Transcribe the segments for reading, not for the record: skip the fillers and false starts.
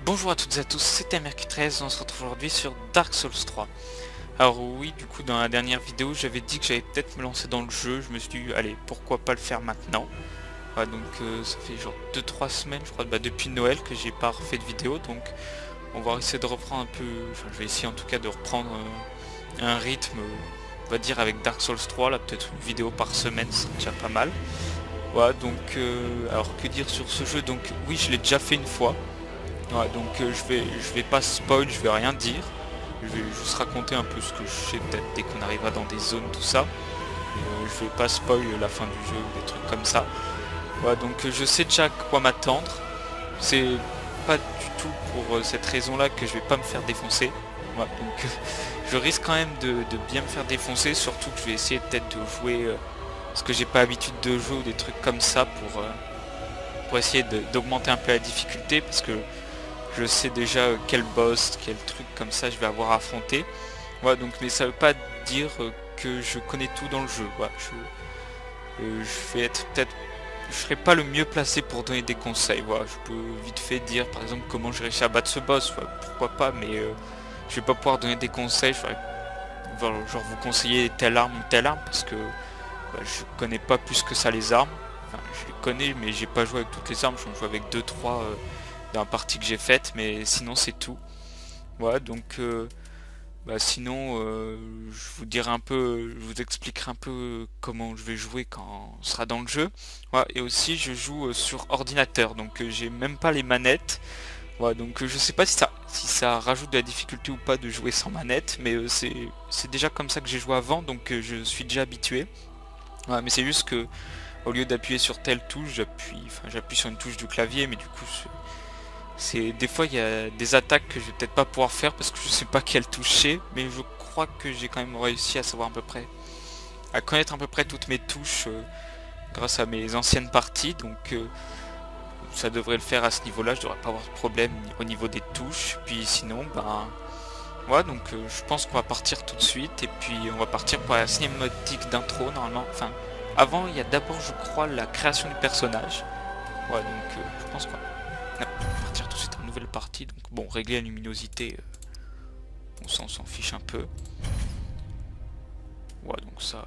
Bonjour à toutes et à tous, c'est MRQ13, on se retrouve aujourd'hui sur Dark Souls 3. Alors oui, du coup dans la dernière vidéo j'avais dit que j'allais peut-être me lancer dans le jeu, je me suis dit allez pourquoi pas le faire maintenant. Voilà, donc ça fait genre 2-3 semaines je crois, depuis Noël que j'ai pas refait de vidéo, donc on va essayer de reprendre un peu, enfin je vais essayer en tout cas de reprendre un rythme, on va dire avec Dark Souls 3, là peut-être une vidéo par semaine, c'est déjà pas mal. Voilà donc alors que dire sur ce jeu, donc oui je l'ai déjà fait une fois. Ouais, donc je vais pas spoil, je vais rien dire. Je vais juste raconter un peu ce que je sais peut-être dès qu'on arrivera dans des zones, tout ça. Je vais pas spoil la fin du jeu ou des trucs comme ça. Voilà, donc je sais déjà à quoi m'attendre. C'est pas du tout pour cette raison-là que je vais pas me faire défoncer. Voilà, donc je risque quand même de bien me faire défoncer, surtout que je vais essayer peut-être de jouer ce que j'ai pas l'habitude de jouer ou des trucs comme ça pour essayer d'augmenter un peu la difficulté parce que je sais déjà quel boss, quel truc comme ça je vais avoir affronté. Voilà, donc mais ça veut pas dire que je connais tout dans le jeu. Voilà, je vais être peut-être, je serai pas le mieux placé pour donner des conseils. Voilà, je peux vite fait dire par exemple comment j'ai réussi à battre ce boss. Voilà, pourquoi pas, mais je vais pas pouvoir donner des conseils. Voilà, genre vous conseiller telle arme ou telle arme parce que je connais pas plus que ça les armes. Enfin, je les connais, mais j'ai pas joué avec toutes les armes. J'en joue avec 2-3 dans la partie que j'ai faite, mais sinon c'est tout. Voilà, donc sinon je vous dirai un peu, je vous expliquerai un peu comment je vais jouer quand on sera dans le jeu. Voilà, et aussi je joue sur ordinateur, donc j'ai même pas les manettes. Voilà, donc je sais pas si ça rajoute de la difficulté ou pas de jouer sans manette, mais c'est déjà comme ça que j'ai joué avant, donc je suis déjà habitué. Voilà, mais c'est juste que au lieu d'appuyer sur telle touche, j'appuie sur une touche du clavier, mais du coup c'est des fois il y a des attaques que je vais peut-être pas pouvoir faire parce que je sais pas quelle toucher, mais je crois que j'ai quand même réussi à savoir à peu près, à connaître à peu près toutes mes touches grâce à mes anciennes parties, donc ça devrait le faire à ce niveau-là, je devrais pas avoir de problème au niveau des touches. Puis sinon, ben voilà, donc je pense qu'on va partir tout de suite et puis on va partir pour la cinématique d'intro normalement. Enfin, avant il y a d'abord je crois la création du personnage. Voilà, donc je pense qu'on va partir tout de suite en nouvelle partie. Donc bon, régler la luminosité, on s'en fiche un peu. Voilà, donc ça,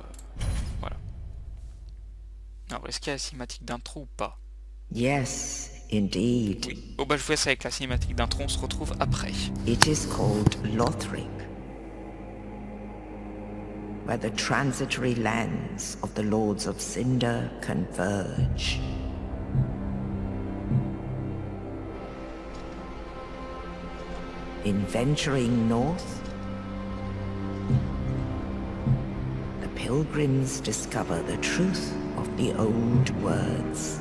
voilà. Alors, est-ce qu'il y a la cinématique d'intro ou pas? Yes, indeed. Oui. Bon bah je vous laisse avec la cinématique d'intro, on se retrouve après. It is called Lothric, where the transitory lands of the Lords of Cinder converge. In venturing north, the pilgrims discover the truth of the old words.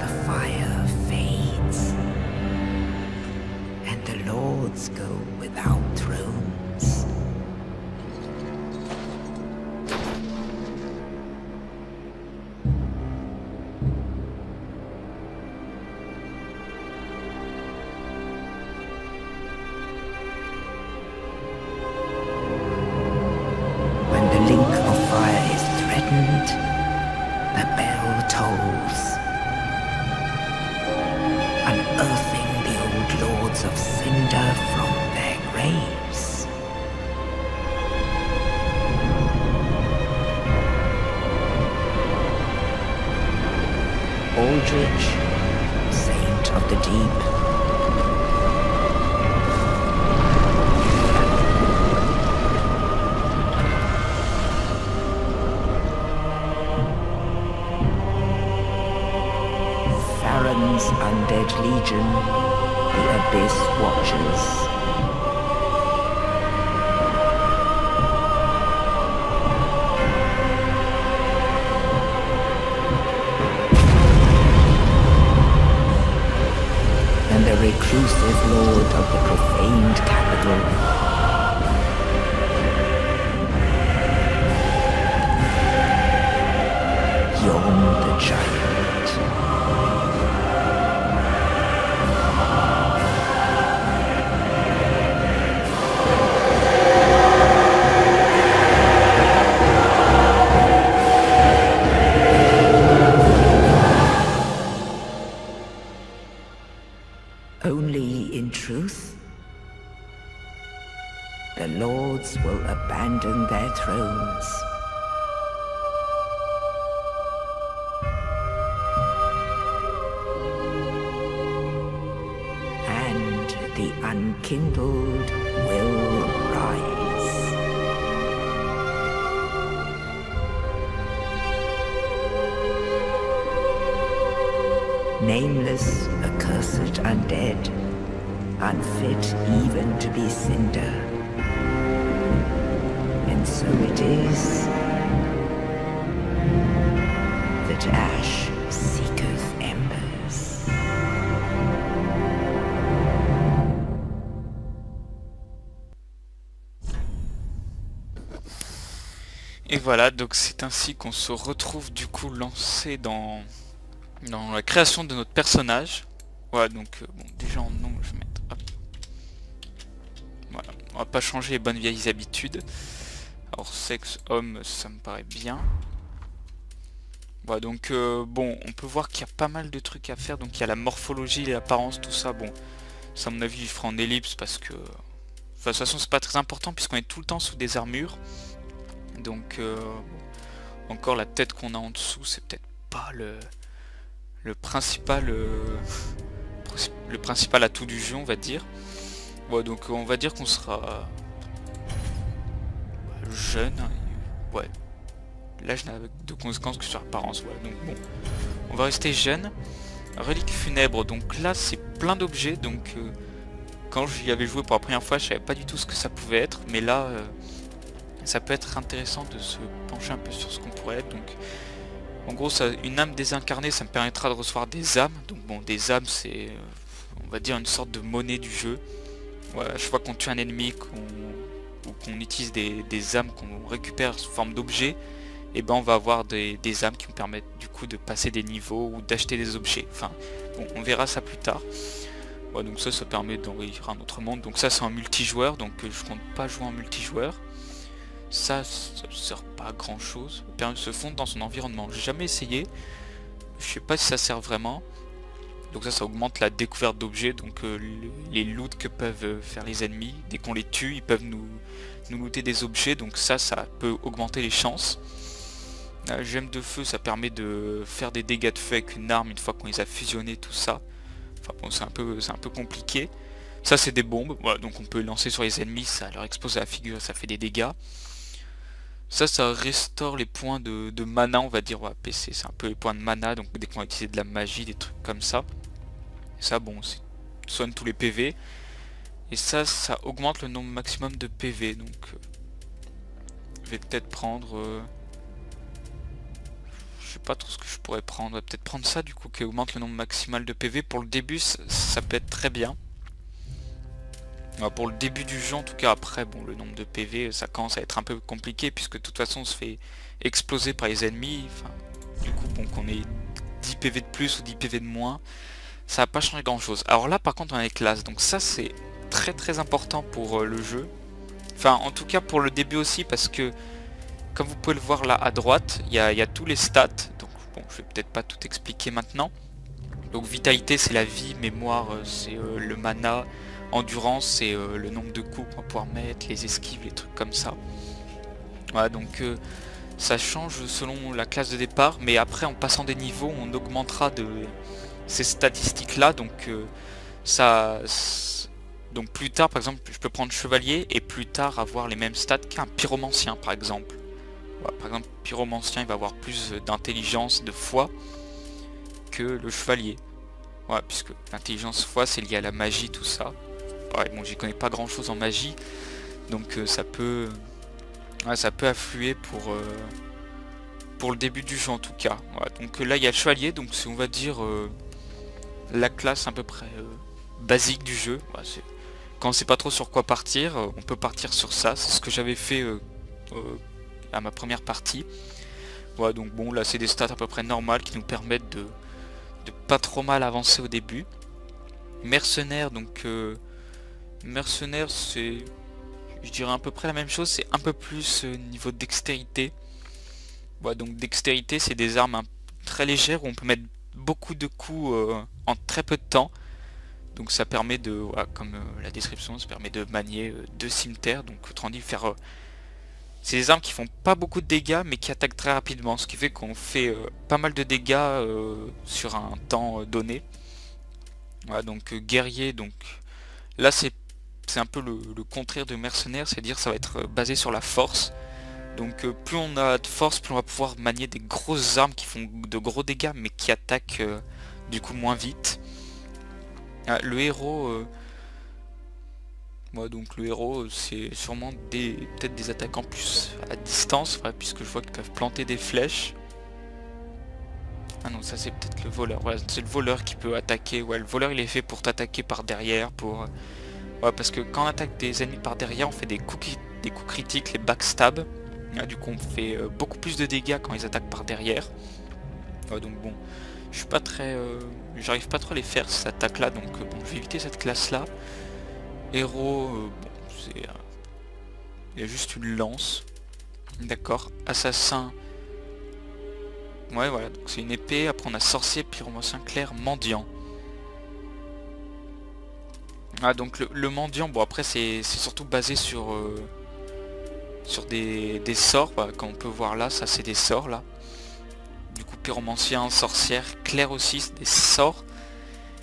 The fire fades, and the lords go without thrones. When the link of fire is threatened, the bell tolls, unearthing the old lords of Cinder from their graves. Aldrich, saint of the deep, Farron's undead legion, the Abyss Watchers. And the reclusive lord of the profaned capital, Yom the Giant. only in truth, the lords will abandon their thrones. And the unkindled will rise. Nameless, accursed undead, unfit even to be cinder. And so it is that ash seeketh embers. Et voilà, donc c'est ainsi qu'on se retrouve du coup lancé dans la création de notre personnage. Voilà, donc bon, déjà en nom, je vais mettre... Hop. Voilà, on va pas changer les bonnes vieilles habitudes. Alors sexe, homme, ça me paraît bien. Voilà, donc bon, on peut voir qu'il y a pas mal de trucs à faire. Donc il y a la morphologie, l'apparence, tout ça. Bon, ça à mon avis, je ferai en ellipse parce que... Enfin, de toute façon, c'est pas très important puisqu'on est tout le temps sous des armures. Donc, bon, encore la tête qu'on a en dessous, c'est peut-être pas le principal atout du jeu, on va dire. Ouais, donc on va dire qu'on sera jeune. Ouais, l'âge n'a de conséquences que sur l'apparence. Ouais. Donc bon, on va rester jeune. Relique funèbre, donc là c'est plein d'objets. Donc quand j'y avais joué pour la première fois, je savais pas du tout ce que ça pouvait être, mais là ça peut être intéressant de se pencher un peu sur ce qu'on pourrait être. Donc en gros, ça, une âme désincarnée, ça me permettra de recevoir des âmes. Donc bon, des âmes, c'est, on va dire, une sorte de monnaie du jeu. Voilà, chaque fois qu'on tue un ennemi, ou qu'on utilise des âmes qu'on récupère sous forme d'objets, et ben on va avoir des âmes qui nous permettent du coup de passer des niveaux ou d'acheter des objets. Enfin, bon, on verra ça plus tard. Voilà, donc ça permet d'envahir un autre monde. Donc ça, c'est un multijoueur, donc je compte pas jouer en multijoueur. Ça ne sert pas à grand chose. Ça permet de se fondre dans son environnement. J'ai jamais essayé. Je sais pas si ça sert vraiment. Donc ça augmente la découverte d'objets. Donc les loots que peuvent faire les ennemis. Dès qu'on les tue, ils peuvent nous looter des objets. Donc ça peut augmenter les chances. La gemme de feu, ça permet de faire des dégâts de feu avec une arme une fois qu'on les a fusionnés, tout ça. Enfin bon, c'est un peu compliqué. Ça c'est des bombes. Voilà, donc on peut lancer sur les ennemis. Ça leur expose à la figure. Ça fait des dégâts. Ça restaure les points de mana, on va dire. Ouais, PC, c'est un peu les points de mana, donc dès qu'on va utiliser de la magie, des trucs comme ça. Et ça, bon, soigne tous les PV. Et ça augmente le nombre maximum de PV, donc... je vais peut-être prendre... je sais pas trop ce que je pourrais prendre. Je vais peut-être prendre ça, du coup, qui augmente le nombre maximal de PV. Pour le début, ça peut être très bien. Pour le début du jeu en tout cas. Après bon, le nombre de PV ça commence à être un peu compliqué puisque de toute façon on se fait exploser par les ennemis. Enfin, du coup bon, qu'on ait 10 PV de plus ou 10 PV de moins, ça va pas changer grand chose. Alors là par contre on a les classes, donc ça c'est très important pour le jeu. Enfin en tout cas pour le début aussi, parce que comme vous pouvez le voir là à droite, il y a tous les stats. Donc bon, je vais peut-être pas tout expliquer maintenant. Donc vitalité c'est la vie, mémoire c'est le mana, endurance c'est le nombre de coups qu'on va pouvoir mettre, les esquives, les trucs comme ça. Voilà, donc ça change selon la classe de départ, mais après en passant des niveaux on augmentera ces statistiques là. Donc donc plus tard par exemple je peux prendre chevalier et plus tard avoir les mêmes stats qu'un pyromancien par exemple. Voilà, par exemple pyromancien il va avoir plus d'intelligence, de foi que le chevalier. Voilà, puisque l'intelligence foi c'est lié à la magie, tout ça. Ouais, bon, j'y connais pas grand chose en magie, donc ça peut affluer pour le début du jeu en tout cas. Voilà, donc là il y a le chevalier, donc c'est on va dire la classe à peu près basique du jeu. Voilà, quand on sait pas trop sur quoi partir, on peut partir sur ça. C'est ce que j'avais fait à ma première partie. Voilà, donc bon là c'est des stats à peu près normales qui nous permettent de pas trop mal avancer au début. Mercenaire, donc mercenaire c'est, je dirais à peu près la même chose, c'est un peu plus niveau dextérité. Voilà, donc dextérité c'est des armes très légères où on peut mettre beaucoup de coups en très peu de temps. Donc ça permet de, voilà, comme la description, ça permet de manier deux cimetières, donc autrement dit faire... c'est des armes qui font pas beaucoup de dégâts mais qui attaquent très rapidement, ce qui fait qu'on fait pas mal de dégâts sur un temps donné. Voilà, donc guerrier, donc là c'est un peu le contraire de mercenaire, c'est-à-dire ça va être basé sur la force. Donc plus on a de force, plus on va pouvoir manier des grosses armes qui font de gros dégâts mais qui attaquent du coup moins vite. Le héros, donc le héros c'est sûrement peut-être des attaques en plus à distance, ouais, puisque je vois qu'ils peuvent planter des flèches. Ah non, ça c'est peut-être le voleur, ouais, c'est le voleur qui peut attaquer, ouais, le voleur il est fait pour t'attaquer par derrière, pour... ouais, parce que quand on attaque des ennemis par derrière, on fait des coups critiques, les backstab. Du coup on fait beaucoup plus de dégâts quand ils attaquent par derrière. Ouais, donc bon, je suis pas très... j'arrive pas trop à les faire ces attaques là, donc bon, je vais éviter cette classe là. Héros, bon, c'est... il y a juste une lance. D'accord. Assassin. Ouais, voilà, donc c'est une épée. Après on a sorcier, pyromancien clair, mendiant. Ah, donc le mendiant, bon après c'est surtout basé sur des sorts, bah, comme on peut voir là, ça c'est des sorts là. Du coup pyromancien, sorcière, clair aussi, c'est des sorts.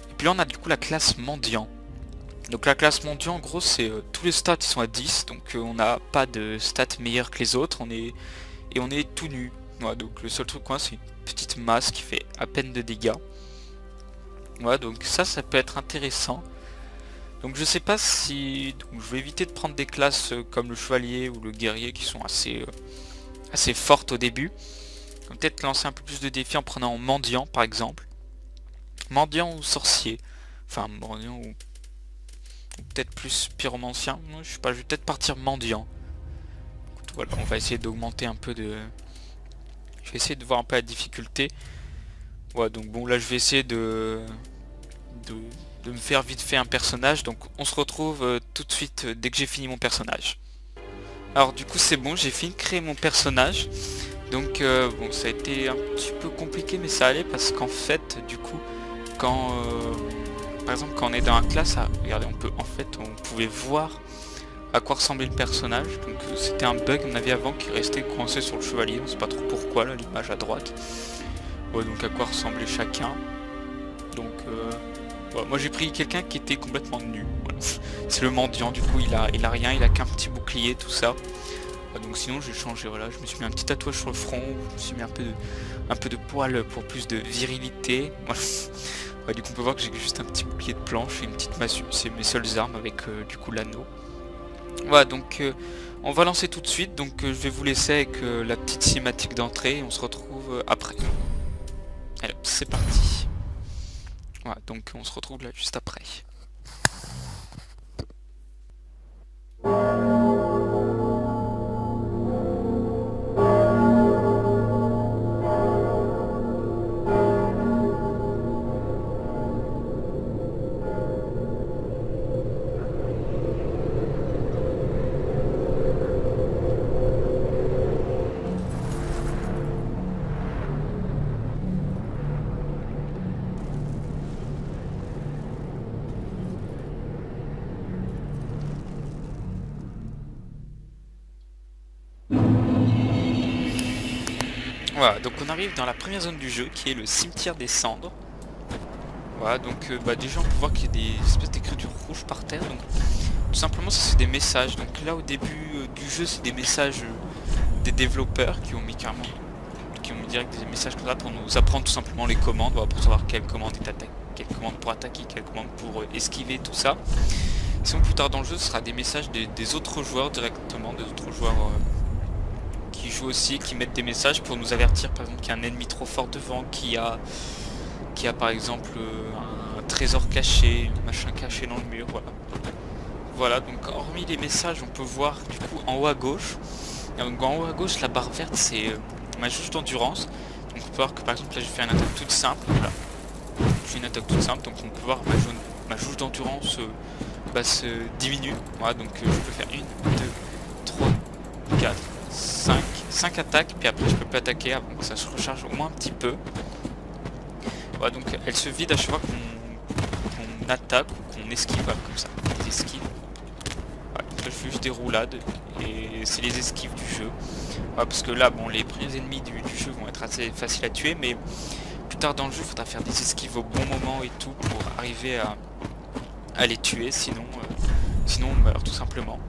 Et puis là on a du coup la classe mendiant. Donc la classe mendiant en gros c'est tous les stats ils sont à 10, donc on n'a pas de stats meilleurs que les autres, on est tout nu. Ouais, donc le seul truc quoi c'est une petite masse qui fait à peine de dégâts. Ouais, donc ça peut être intéressant. Donc je sais pas si... donc, je vais éviter de prendre des classes comme le chevalier ou le guerrier qui sont assez fortes au début. Peut-être lancer un peu plus de défis en prenant mendiant par exemple. Mendiant ou sorcier. Enfin mendiant ou peut-être plus pyromancien. Je sais pas, je vais peut-être partir mendiant. Écoute, voilà, on va essayer d'augmenter un peu de... je vais essayer de voir un peu la difficulté. Ouais, donc bon là je vais essayer de me faire vite fait un personnage, donc on se retrouve tout de suite dès que j'ai fini mon personnage. Alors du coup c'est bon, j'ai fini de créer mon personnage, donc bon ça a été un petit peu compliqué mais ça allait parce qu'en fait du coup quand par exemple quand on est dans la classe, regardez on pouvait voir à quoi ressemblait le personnage, donc c'était un bug on avait avant qui restait coincé sur le chevalier, on sait pas trop pourquoi là l'image à droite. Ouais, donc à quoi ressemblait chacun, donc moi j'ai pris quelqu'un qui était complètement nu, voilà. C'est le mendiant, du coup il a rien, il a qu'un petit bouclier, tout ça. Donc sinon j'ai changé, voilà, je me suis mis un petit tatouage sur le front, je me suis mis un peu de poil pour plus de virilité. Voilà. Ouais, du coup on peut voir que j'ai juste un petit bouclier de planche et une petite massue, c'est mes seules armes avec du coup l'anneau. Voilà, donc on va lancer tout de suite, donc je vais vous laisser avec la petite cinématique d'entrée et on se retrouve après. Allez, c'est parti. Voilà, donc on se retrouve là juste après. Voilà, donc on arrive dans la première zone du jeu qui est le cimetière des cendres. Voilà, donc déjà on peut voir qu'il y a des espèces d'écritures rouges par terre, donc tout simplement ça c'est des messages. Donc là au début du jeu c'est des messages des développeurs qui ont mis direct des messages comme ça pour nous apprendre tout simplement les commandes, voilà, pour savoir quelle commande est attaquée, quelle commande pour attaquer, quelle commande pour esquiver, tout ça. Sinon plus tard dans le jeu ce sera des messages des autres joueurs directement, des autres joueurs qui jouent aussi, qui mettent des messages pour nous avertir par exemple qu'il y a un ennemi trop fort devant, qui a par exemple un trésor caché, un machin caché dans le mur, voilà. Voilà, donc hormis les messages on peut voir du coup en haut à gauche. Donc en haut à gauche la barre verte c'est ma jauge d'endurance. Donc on peut voir que par exemple là j'ai fait une attaque toute simple, voilà. J'ai une attaque toute simple, donc on peut voir ma jauge d'endurance se diminue. Voilà, donc je peux faire 1, 2, 3, 4, 5 attaques, puis après je peux plus attaquer avant que ça se recharge au moins un petit peu. Voilà, donc elle se vide à chaque fois qu'on qu'on attaque ou qu'on esquive, voilà, comme ça, des esquives. Voilà, je fais juste des roulades et c'est les esquives du jeu. Voilà, parce que là, bon, les premiers ennemis du jeu vont être assez faciles à tuer, mais plus tard dans le jeu, il faudra faire des esquives au bon moment et tout pour arriver à les tuer, sinon on meurt tout simplement.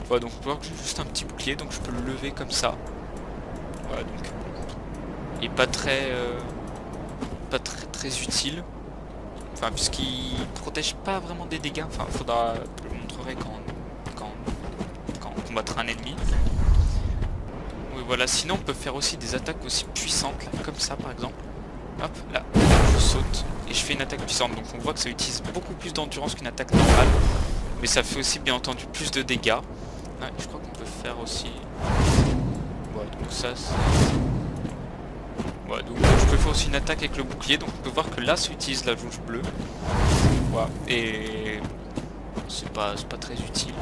Voilà, donc on peut voir que j'ai juste un petit bouclier, donc je peux le lever comme ça. Voilà, donc il est pas très utile. Enfin, puisqu'il protège pas vraiment des dégâts. Enfin, faudra, je le montrerai quand on combattra un ennemi. Oui, voilà. Sinon, on peut faire aussi des attaques aussi puissantes, là, comme ça par exemple. Hop, là, je saute et je fais une attaque puissante. Donc on voit que ça utilise beaucoup plus d'endurance qu'une attaque normale. Mais ça fait aussi bien entendu plus de dégâts. Ouais, je crois qu'on peut faire aussi... Voilà, donc ça c'est... Voilà, donc je peux faire aussi une attaque avec le bouclier. Donc on peut voir que là ça utilise la jauge bleue. Voilà, et... c'est pas très utile.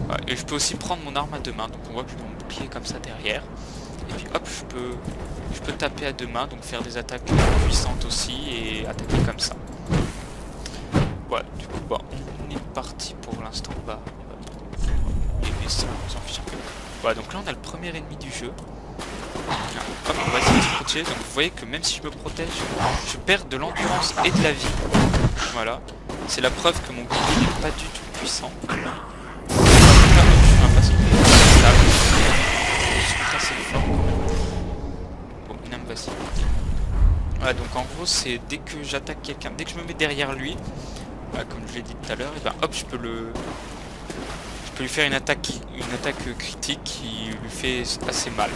Voilà, et je peux aussi prendre mon arme à deux mains. Donc on voit que j'ai mon bouclier comme ça derrière. Et puis hop, je peux taper à deux mains, donc faire des attaques puissantes aussi et attaquer comme ça. Voilà, du coup, bah, on est parti pour l'instant. Bah, et ça, on s'en fiche un peu. Voilà, donc là, on a le premier ennemi du jeu. Hop, on va essayer de se protéger. Donc vous voyez que même si je me protège, je perds de l'endurance et de la vie. Voilà, c'est la preuve que mon bouclier n'est pas du tout puissant. Bon, Nam, vas-y. Voilà, donc en gros, c'est dès que j'attaque quelqu'un, dès que je me mets derrière lui, comme je l'ai dit tout à l'heure, et ben hop, je peux lui faire une attaque critique qui lui fait assez mal.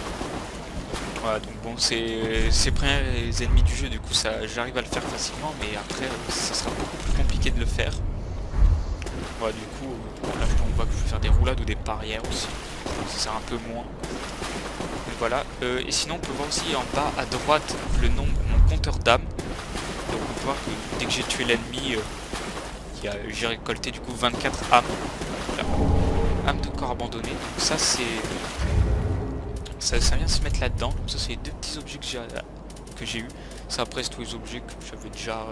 Voilà, donc bon, c'est les premiers ennemis du jeu, du coup ça, j'arrive à le faire facilement, mais après ça sera beaucoup plus compliqué de le faire. Voilà, du coup, là on voit que je peux faire des roulades ou des barrières aussi, ça sert un peu moins. Donc voilà, et sinon on peut voir aussi en bas à droite le nombre, mon compteur d'âmes. Donc on peut voir que dès que j'ai tué l'ennemi, j'ai récolté du coup 24 âmes. Voilà. Âmes de corps abandonné. Donc ça c'est... Ça vient se mettre là-dedans. Ça c'est les deux petits objets que j'ai eu. Ça après c'est tous les objets que j'avais déjà...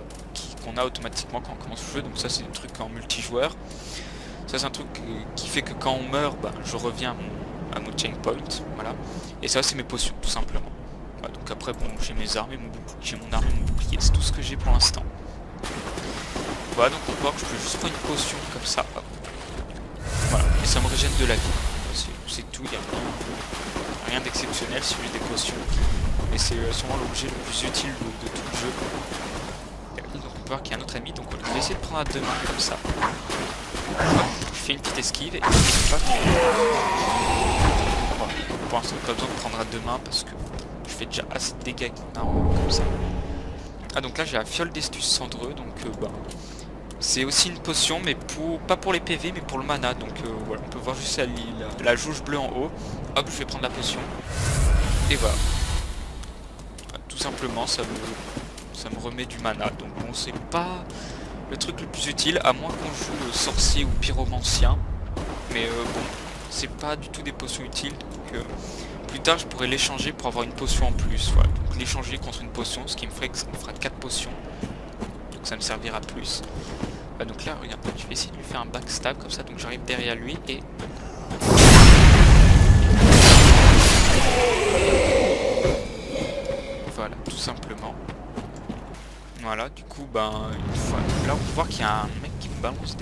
qu'on a automatiquement quand on commence le jeu. Donc ça c'est des trucs en multijoueur. Ça c'est un truc qui fait que quand on meurt, bah, je reviens à mon checkpoint. Voilà. Et ça c'est mes potions tout simplement. Voilà, donc après bon, j'ai mes armes et j'ai mon arme et mon bouclier. C'est tout ce que j'ai pour l'instant. Voilà, donc on peut voir que je peux juste prendre une potion comme ça. Hop. Voilà, et ça me régène de la vie. C'est tout, il n'y a rien d'exceptionnel, c'est juste des potions. Et c'est sûrement l'objet le plus utile de tout le jeu. Donc on peut voir qu'il y a un autre ennemi, donc on va essayer de prendre à deux mains comme ça. Hop, je fais une petite esquive et voilà. Pour l'instant pas besoin de prendre à deux mains parce que je fais déjà assez de dégâts avec mon arme comme ça. Ah donc là j'ai la fiole d'Estus cendreux, donc bah, c'est aussi une potion, mais pas pour les PV, mais pour le mana. Donc voilà, on peut voir juste la jauge bleue en haut. Hop, je vais prendre la potion. Et voilà. Tout simplement, ça me remet du mana. Donc bon, c'est pas le truc le plus utile, à moins qu'on joue sorcier ou pyromancien. Mais bon, c'est pas du tout des potions utiles. Donc plus tard, je pourrais l'échanger pour avoir une potion en plus. Voilà. Donc l'échanger contre une potion, ce qui me ferait que ça me fera 4 potions. Donc ça me servira plus. Donc là, regarde, je vais essayer de lui faire un backstab comme ça, donc j'arrive derrière lui et... Voilà, tout simplement. Voilà, du coup, ben, une fois... Là, on peut voir qu'il y a un mec qui me balance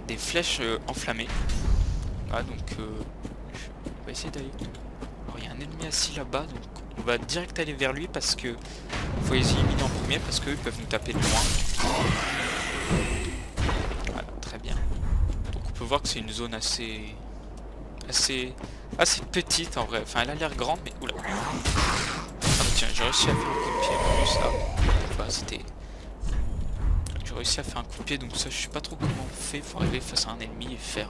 des flèches enflammées. Voilà, donc... on va essayer d'aller... Alors, il y a un ennemi assis là-bas, donc on va direct aller vers lui parce que... faut les éliminer en premier parce qu'eux peuvent nous taper de loin. Voilà, très bien. Donc on peut voir que c'est une zone assez petite en vrai. Enfin, elle a l'air grande, mais oula. Ah bah tiens, j'ai réussi à faire un coup de pied en plus là. Enfin, c'était... J'ai réussi à faire un coup de pied, donc ça je sais pas trop comment on fait. Faut arriver face à un ennemi et faire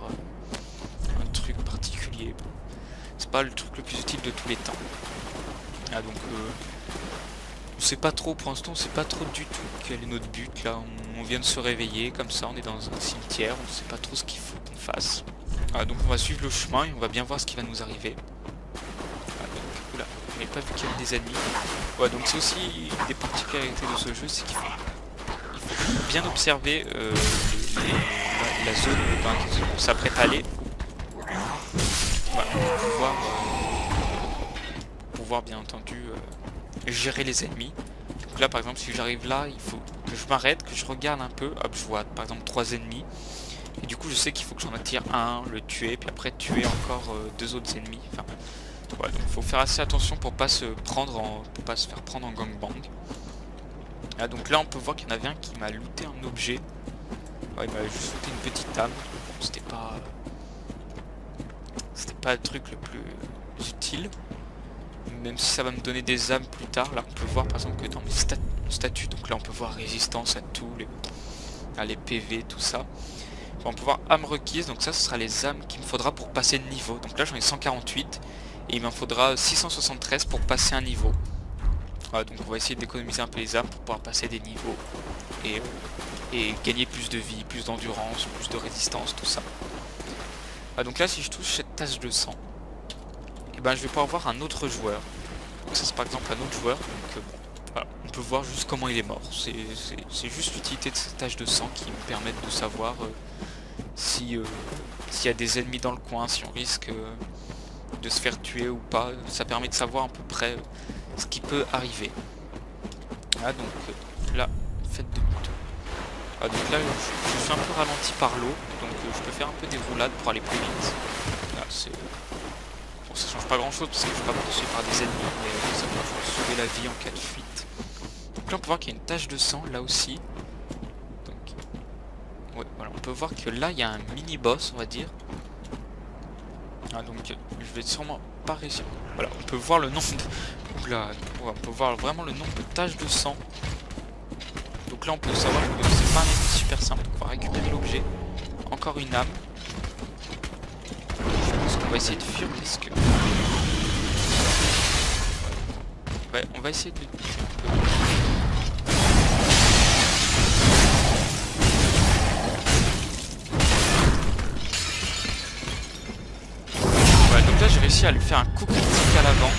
un truc particulier. C'est pas le truc le plus utile de tous les temps. Ah donc on sait pas trop pour l'instant, on sait pas trop du tout quel est notre but. Là on vient de se réveiller comme ça, on est dans un cimetière, on sait pas trop ce qu'il faut qu'on fasse. Ah, donc on va suivre le chemin et on va bien voir ce qui va nous arriver. Ah, donc, oula, j'avais pas vu qu'il y avait des ennemis. Ouais, donc c'est aussi des particularités de ce jeu, c'est qu'il faut bien observer la zone dans laquelle on s'apprête à aller. Voilà, pour pouvoir bien entendu gérer les ennemis. Donc là par exemple si j'arrive là, il faut que je m'arrête, que je regarde un peu. Hop, je vois par exemple 3 ennemis. Et du coup je sais qu'il faut que j'en attire un, le tuer, puis après tuer encore 2 autres ennemis. Enfin, voilà, donc il faut faire assez attention pour pas se faire prendre en gangbang. Ah, donc là on peut voir qu'il y en avait un qui m'a looté un objet. Ouais, il m'a juste looté une petite âme. C'était pas le truc le plus utile. Même si ça va me donner des âmes plus tard. Là on peut voir par exemple que dans mes statuts, donc là on peut voir résistance à tout, les PV, tout ça. On peut voir âme requise, donc ça ce sera les âmes qu'il me faudra pour passer le niveau. Donc là j'en ai 148 et il m'en faudra 673 pour passer un niveau. Voilà, donc on va essayer d'économiser un peu les âmes pour pouvoir passer des niveaux et gagner plus de vie, plus d'endurance, plus de résistance, tout ça. Ah, donc là si je touche cette tache de sang, et ben je vais pouvoir voir un autre joueur. Donc ça c'est par exemple un autre joueur, donc voilà, on peut voir juste comment il est mort. C'est juste l'utilité de cette tache de sang qui me permet de savoir s'il y a des ennemis dans le coin, si on risque de se faire tuer ou pas. Ça permet de savoir à peu près ce qui peut arriver. Ah, donc là, faites demi-tour. Ah, donc là je suis un peu ralenti par l'eau, donc je peux faire un peu des roulades pour aller plus vite. Là c'est... Bon, ça change pas grand chose parce que je suis pas poursuivi par des ennemis, mais ça peut sauver la vie en cas de fuite. Donc là on peut voir qu'il y a une tache de sang là aussi. Donc ouais, voilà, on peut voir que là il y a un mini boss on va dire. Ah, donc je vais sûrement pas réussir. Voilà, on peut voir le nombre de... Là, on peut voir vraiment le nombre de taches de sang. Donc là on peut savoir que c'est pas un ennemi super simple. Donc on va récupérer l'objet. Encore une âme. Je pense qu'on va essayer de fuir parce que... Ouais, on va essayer de... Ouais, donc là j'ai réussi à lui faire un coup critique à l'avant.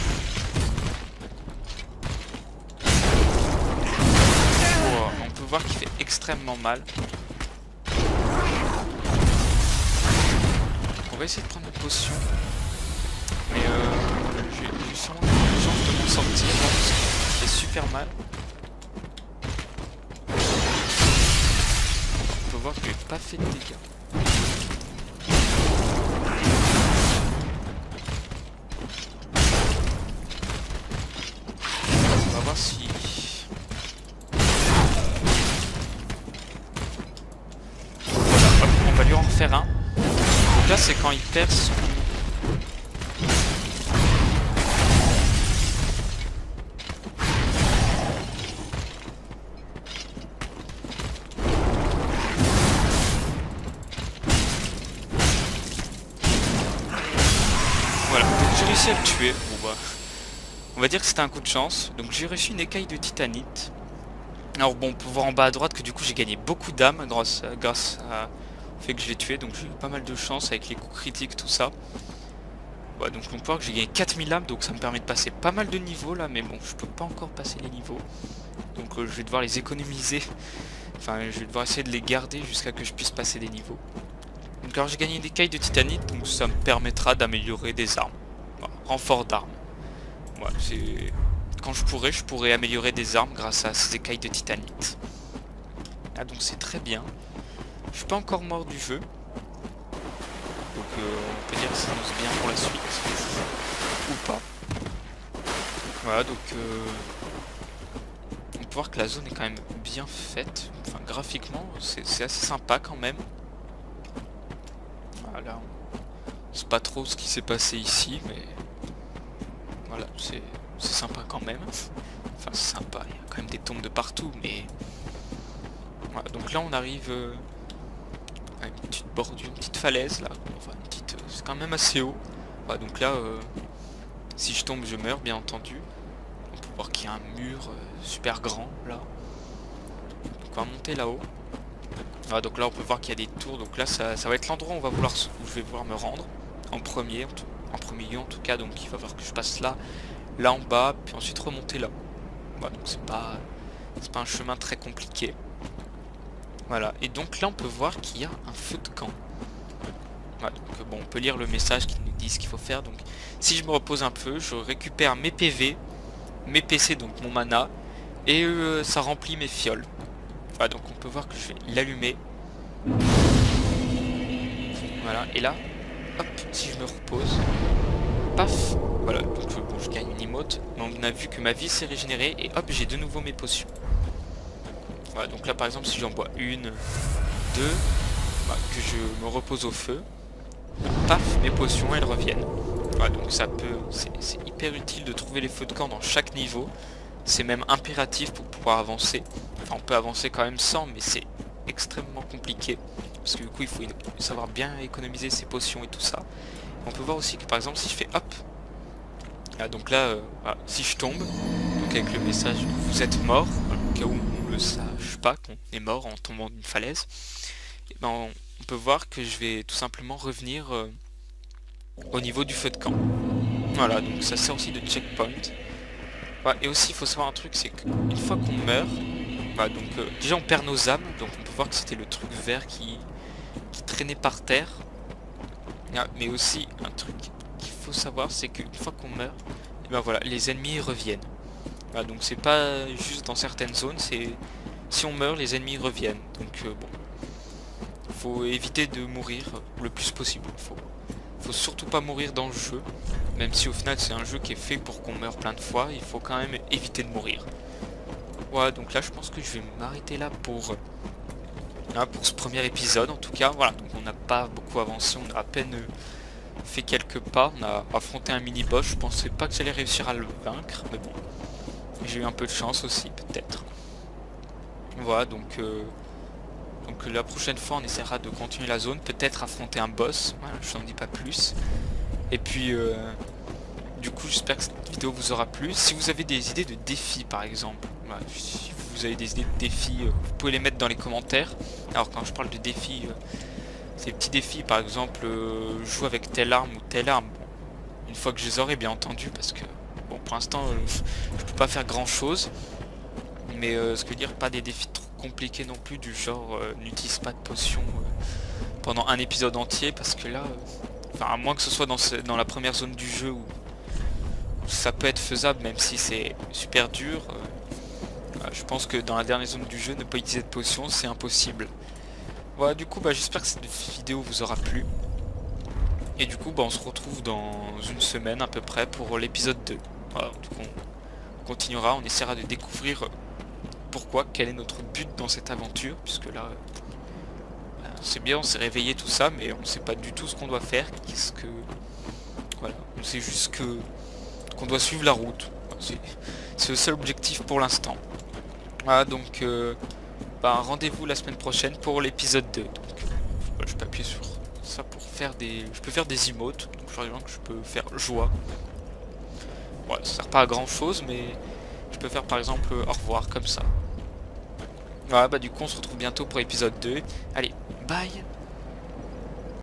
On peut voir qu'il fait extrêmement mal. On va essayer de prendre une potion. Mais j'ai sûrement une chance de m'en sortir parce qu'il fait super mal. On peut voir que j'ai pas fait de dégâts. On va voir si... Voilà, on va lui en refaire un. Donc là c'est quand il perd son... Voilà, donc j'ai réussi à le tuer. Bon bah, on va dire que c'était un coup de chance. Donc j'ai reçu une écaille de titanite. Alors bon, on peut voir en bas à droite que du coup j'ai gagné beaucoup d'âmes grâce au fait que je l'ai tué. Donc j'ai eu pas mal de chance avec les coups critiques, tout ça. Ouais, donc on peut voir que j'ai gagné 4000 âmes, donc ça me permet de passer pas mal de niveaux là. Mais bon, je peux pas encore passer les niveaux. Donc je vais devoir les économiser. Enfin, je vais devoir essayer de les garder jusqu'à que je puisse passer des niveaux. Donc alors j'ai gagné des écailles de titanite, donc ça me permettra d'améliorer des armes. Voilà, renfort d'armes. Voilà, c'est... Quand je pourrais améliorer des armes grâce à ces écailles de titanite. Ah, donc c'est très bien. Je suis pas encore mort du jeu. Donc on peut dire que ça annonce bien pour la suite. Ou pas. Voilà, donc on peut voir que la zone est quand même bien faite. Enfin, graphiquement, c'est assez sympa quand même. Voilà, on sait pas trop ce qui s'est passé ici, mais voilà, c'est sympa quand même. Enfin, c'est sympa, il y a quand même des tombes de partout, mais voilà, donc là on arrive à une petite bordure, une petite falaise là. Enfin, c'est quand même assez haut. Voilà, donc là, si je tombe, je meurs, bien entendu. On peut voir qu'il y a un mur super grand là. Donc on va monter là-haut. Voilà, donc là on peut voir qu'il y a des tours, donc là ça va être l'endroit où je vais vouloir me rendre en premier lieu en tout cas. Donc il va falloir que je passe là en bas, puis ensuite remonter là. Voilà, donc c'est pas un chemin très compliqué. Voilà, et donc là on peut voir qu'il y a un feu de camp. Voilà, donc bon, on peut lire le message qui nous dit ce qu'il faut faire. Donc si je me repose un peu, je récupère mes PV, mes PC, donc mon mana, et ça remplit mes fioles. Voilà, donc on peut voir que je vais l'allumer. Voilà, et là, hop, si je me repose, paf, voilà, donc bon, je gagne une emote. Donc on a vu que ma vie s'est régénérée, et hop, j'ai de nouveau mes potions. Voilà, donc là par exemple, si j'en bois une, deux, bah, que je me repose au feu, paf, mes potions elles reviennent. Voilà, donc ça peut, c'est hyper utile de trouver les feux de camp dans chaque niveau. C'est même impératif pour pouvoir avancer. Enfin, on peut avancer quand même sans, mais c'est extrêmement compliqué. Parce que du coup, il faut savoir bien économiser ses potions et tout ça. On peut voir aussi que par exemple, si je fais hop, là, donc là, voilà, si je tombe, donc avec le message vous êtes mort, au cas où on ne le sache pas qu'on est mort en tombant d'une falaise, et ben on peut voir que je vais tout simplement revenir au niveau du feu de camp. Voilà, donc ça sert aussi de checkpoint. Ouais, et aussi il faut savoir un truc, c'est qu'une fois qu'on meurt, bah, donc déjà on perd nos âmes, donc on peut voir que c'était le truc vert qui traînait par terre. Ah, mais aussi un truc qu'il faut savoir, c'est qu'une fois qu'on meurt, et ben voilà, les ennemis reviennent. Voilà, donc c'est pas juste dans certaines zones, c'est si on meurt, les ennemis reviennent. Donc bon, faut éviter de mourir le plus possible. Faut surtout pas mourir dans le jeu, même si au final c'est un jeu qui est fait pour qu'on meure plein de fois, il faut quand même éviter de mourir. Voilà, donc là je pense que je vais m'arrêter là pour ce premier épisode en tout cas. Voilà, donc on n'a pas beaucoup avancé, on a à peine fait quelques pas, on a affronté un mini-boss, je pensais pas que j'allais réussir à le vaincre, mais bon, j'ai eu un peu de chance aussi peut-être. Voilà, donc la prochaine fois on essaiera de continuer la zone, peut-être affronter un boss, voilà, je n'en dis pas plus. Et puis du coup j'espère que cette vidéo vous aura plu. Si vous avez des idées de défis par exemple, voilà, si vous avez des idées de défis, vous pouvez les mettre dans les commentaires. Alors quand je parle de défis, ces petits défis par exemple, jouer avec telle arme ou telle arme, bon, une fois que je les aurai bien entendu, parce que bon pour l'instant je peux pas faire grand chose. Mais ce que je veux dire, pas des défis trop compliqués non plus, du genre n'utilise pas de potion pendant un épisode entier, parce que là, enfin à moins que ce soit dans la première zone du jeu où ça peut être faisable, même si c'est super dur. Je pense que dans la dernière zone du jeu, ne pas utiliser de potion, c'est impossible. Voilà, du coup, bah, j'espère que cette vidéo vous aura plu. Et du coup, bah, on se retrouve dans une semaine à peu près pour l'épisode 2. Voilà, du coup, on continuera, on essaiera de découvrir pourquoi, quel est notre but dans cette aventure, puisque là, c'est bien, on s'est réveillé tout ça, mais on sait pas du tout ce qu'on doit faire, qu'est-ce que... Voilà, on sait juste qu'on doit suivre la route. C'est le seul objectif pour l'instant. Voilà, donc bah, rendez-vous la semaine prochaine pour l'épisode 2. Donc voilà, je peux appuyer sur ça pour faire des... Je peux faire des emotes, donc par exemple je peux faire joie. Voilà, ça sert pas à grand chose, mais je peux faire par exemple au revoir comme ça. Voilà, bah du coup on se retrouve bientôt pour l'épisode 2. Allez, bye!